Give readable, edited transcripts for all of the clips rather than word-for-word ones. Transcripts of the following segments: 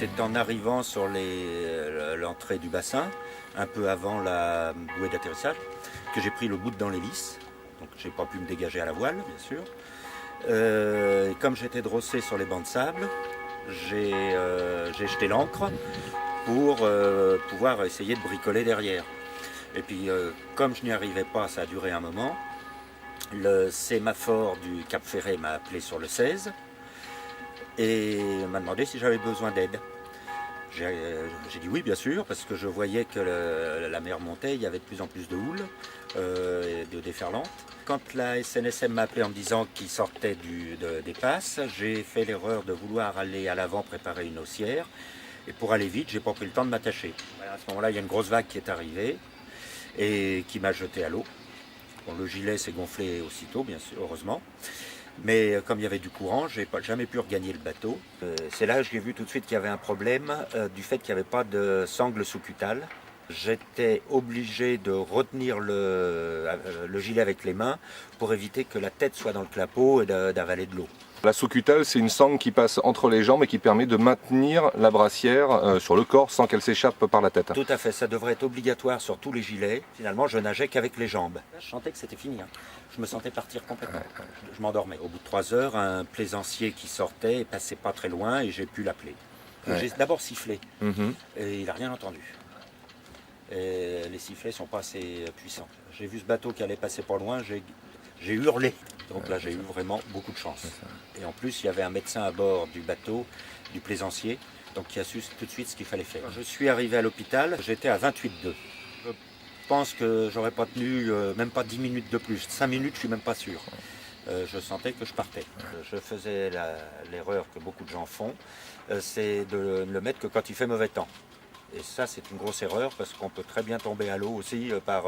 c'est en arrivant sur l'entrée du bassin, un peu avant la bouée d'atterrissage, que j'ai pris le bout dans l'hélice. Donc j'ai pas pu me dégager à la voile, bien sûr. Et comme j'étais drossé sur les bancs de sable, j'ai jeté l'ancre pour pouvoir essayer de bricoler derrière. Et puis comme je n'y arrivais pas, ça a duré un moment, le sémaphore du Cap Ferret m'a appelé sur le 16 et m'a demandé si j'avais besoin d'aide. J'ai dit oui, bien sûr, parce que je voyais que la mer montait, il y avait de plus en plus de houle et de déferlante. Quand la SNSM m'a appelé en me disant qu'il sortait des passes, j'ai fait l'erreur de vouloir aller à l'avant préparer une haussière. Et pour aller vite, j'ai pas pris le temps de m'attacher. Voilà, à ce moment-là, il y a une grosse vague qui est arrivée et qui m'a jeté à l'eau. Bon, le gilet s'est gonflé aussitôt, bien sûr, heureusement. Mais comme il y avait du courant, je n'ai jamais pu regagner le bateau. C'est là que j'ai vu tout de suite qu'il y avait un problème du fait qu'il n'y avait pas de sangle sous-cutale. J'étais obligé de retenir le gilet avec les mains pour éviter que la tête soit dans le clapot et d'avaler de l'eau. La sous-cutale, c'est une sangle qui passe entre les jambes et qui permet de maintenir la brassière sur le corps sans qu'elle s'échappe par la tête. Tout à fait, ça devrait être obligatoire sur tous les gilets. Finalement, je nageais qu'avec les jambes. Je sentais que c'était fini. Je me sentais partir complètement. Je m'endormais. Au bout de 3 heures, un plaisancier qui sortait passait pas très loin et j'ai pu l'appeler. J'ai d'abord sifflé et il n'a rien entendu. Et les sifflets ne sont pas assez puissants. J'ai vu ce bateau qui allait passer pas loin, j'ai hurlé. Donc là, j'ai eu vraiment beaucoup de chance. Et en plus, il y avait un médecin à bord du bateau, du plaisancier, donc qui a su tout de suite ce qu'il fallait faire. Quand je suis arrivé à l'hôpital, j'étais à 28,2. Je pense que j'aurais pas tenu même pas 10 minutes de plus. 5 minutes, je suis même pas sûr. Je sentais que je partais. Je faisais l'erreur que beaucoup de gens font, c'est de ne le mettre que quand il fait mauvais temps. Et ça, c'est une grosse erreur parce qu'on peut très bien tomber à l'eau aussi par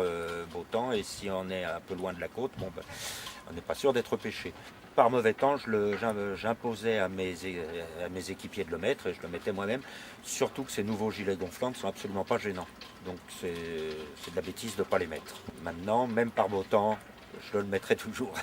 beau temps. Et si on est un peu loin de la côte, bon, ben, on n'est pas sûr d'être pêché. Par mauvais temps, j'imposais à mes équipiers de le mettre et je le mettais moi-même. Surtout que ces nouveaux gilets gonflants ne sont absolument pas gênants. Donc c'est de la bêtise de ne pas les mettre. Maintenant, même par beau temps, je le mettrai toujours.